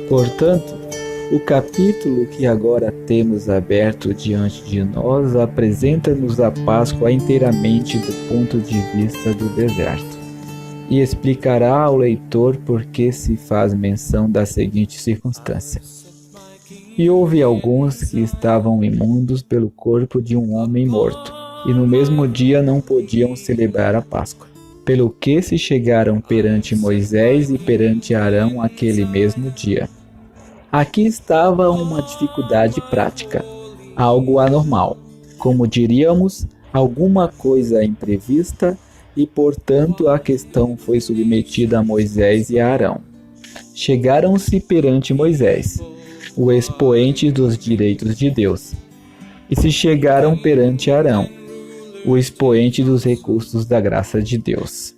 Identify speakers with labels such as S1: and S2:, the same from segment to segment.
S1: Portanto, o capítulo que agora temos aberto diante de nós apresenta-nos a Páscoa inteiramente do ponto de vista do deserto e explicará ao leitor por que se faz menção da seguinte circunstância. E houve alguns que estavam imundos pelo corpo de um homem morto, e no mesmo dia não podiam celebrar a Páscoa, pelo que se chegaram perante Moisés e perante Arão aquele mesmo dia. Aqui estava uma dificuldade prática, algo anormal, como diríamos, alguma coisa imprevista, e portanto a questão foi submetida a Moisés e a Arão. Chegaram-se perante Moisés, o expoente dos direitos de Deus, e se chegaram perante Arão, o expoente dos recursos da graça de Deus.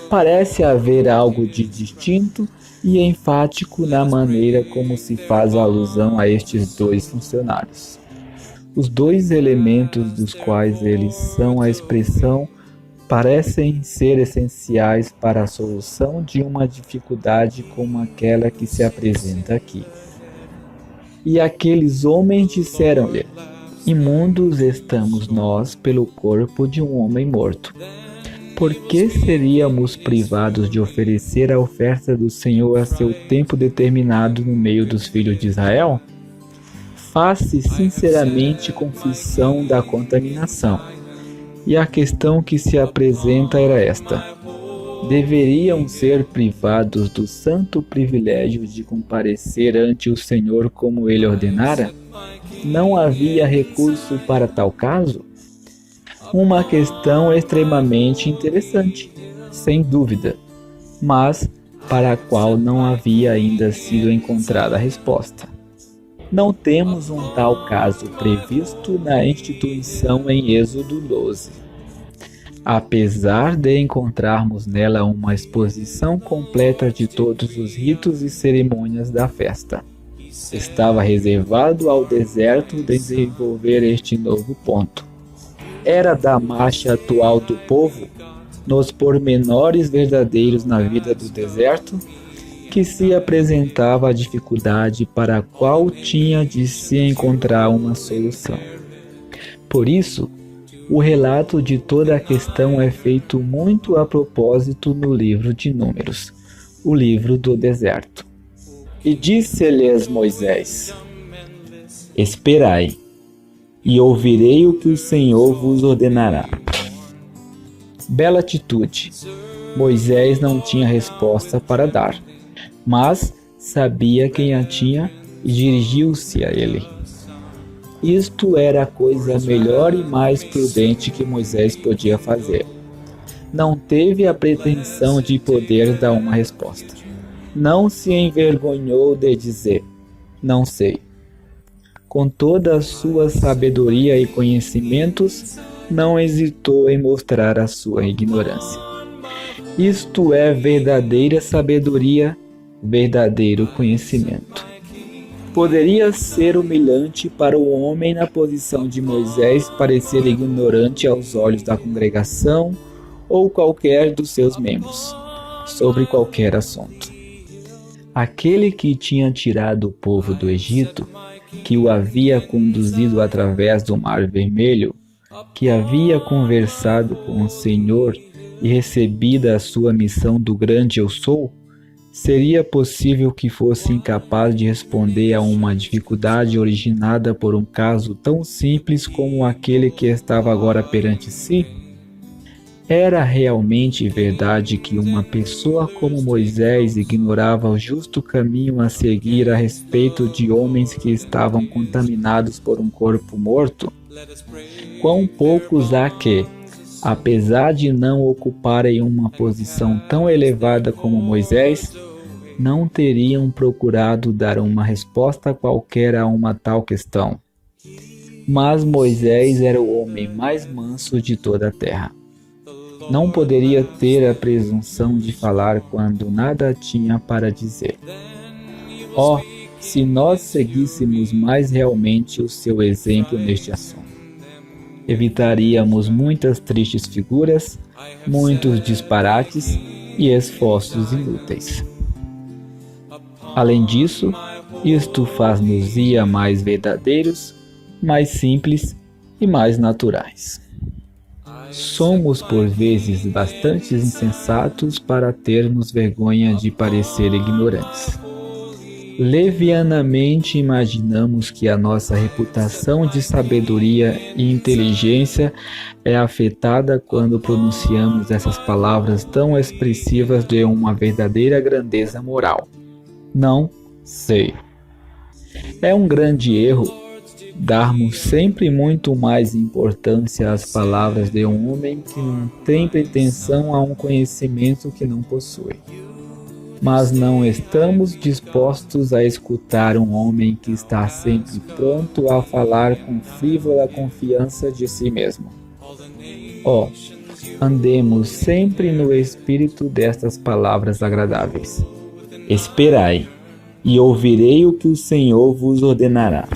S1: Parece haver algo de distinto e enfático na maneira como se faz alusão a estes dois funcionários. Os dois elementos dos quais eles são a expressão parecem ser essenciais para a solução de uma dificuldade como aquela que se apresenta aqui. E aqueles homens disseram-lhe: imundos estamos nós pelo corpo de um homem morto. Por que seríamos privados de oferecer a oferta do Senhor a seu tempo determinado no meio dos filhos de Israel? Faz-se sinceramente confissão da contaminação. E a questão que se apresenta era esta: deveriam ser privados do santo privilégio de comparecer ante o Senhor como ele ordenara? Não havia recurso para tal caso? Uma questão extremamente interessante, sem dúvida, mas para a qual não havia ainda sido encontrada a resposta. Não temos um tal caso previsto na instituição em Êxodo 12. Apesar de encontrarmos nela uma exposição completa de todos os ritos e cerimônias da festa, estava reservado ao deserto desenvolver este novo ponto. Era da marcha atual do povo, nos pormenores verdadeiros na vida do deserto, que se apresentava a dificuldade para a qual tinha de se encontrar uma solução. Por isso, o relato de toda a questão é feito muito a propósito no livro de Números, o livro do deserto. E disse-lhes Moisés: esperai, e ouvirei o que o Senhor vos ordenará. Bela atitude. Moisés não tinha resposta para dar, mas sabia quem a tinha e dirigiu-se a ele. Isto era a coisa melhor e mais prudente que Moisés podia fazer. Não teve a pretensão de poder dar uma resposta. Não se envergonhou de dizer: não sei. Com toda a sua sabedoria e conhecimentos, não hesitou em mostrar a sua ignorância. Isto é verdadeira sabedoria, verdadeiro conhecimento. Poderia ser humilhante para o homem na posição de Moisés parecer ignorante aos olhos da congregação ou qualquer dos seus membros, sobre qualquer assunto. Aquele que tinha tirado o povo do Egito, que o havia conduzido através do Mar Vermelho, que havia conversado com o Senhor e recebida a sua missão do grande Eu Sou, seria possível que fosse incapaz de responder a uma dificuldade originada por um caso tão simples como aquele que estava agora perante si? Era realmente verdade que uma pessoa como Moisés ignorava o justo caminho a seguir a respeito de homens que estavam contaminados por um corpo morto? Quão poucos há que, apesar de não ocuparem uma posição tão elevada como Moisés, não teriam procurado dar uma resposta qualquer a uma tal questão. Mas Moisés era o homem mais manso de toda a terra. Não poderia ter a presunção de falar quando nada tinha para dizer. Oh, se nós seguíssemos mais realmente o seu exemplo neste assunto, evitaríamos muitas tristes figuras, muitos disparates e esforços inúteis. Além disso, isto faz-nos-ia mais verdadeiros, mais simples e mais naturais. Somos por vezes bastante insensatos para termos vergonha de parecer ignorantes. Levianamente imaginamos que a nossa reputação de sabedoria e inteligência é afetada quando pronunciamos essas palavras tão expressivas de uma verdadeira grandeza moral. Não sei. É um grande erro darmos sempre muito mais importância às palavras de um homem que não tem pretensão a um conhecimento que não possui. Mas não estamos dispostos a escutar um homem que está sempre pronto a falar com frívola confiança de si mesmo. Andemos sempre no espírito destas palavras agradáveis. Esperai, e ouvirei o que o Senhor vos ordenará.